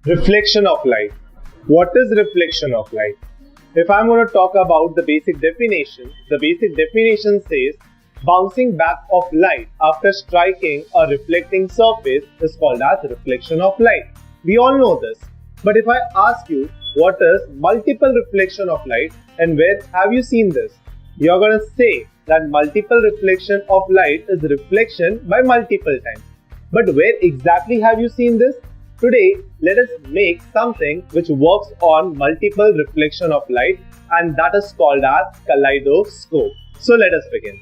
Reflection of light. What is reflection of light? If I'm going to talk about the basic definition says bouncing back of light after striking a reflecting surface is called as reflection of light. We all know this. But if I ask you what is multiple reflection of light and where have you seen this? You're going to say that multiple reflection of light is reflection by multiple times. But where exactly have you seen this? Today, let us make something which works on multiple reflection of light, and that is called as kaleidoscope. So let us begin.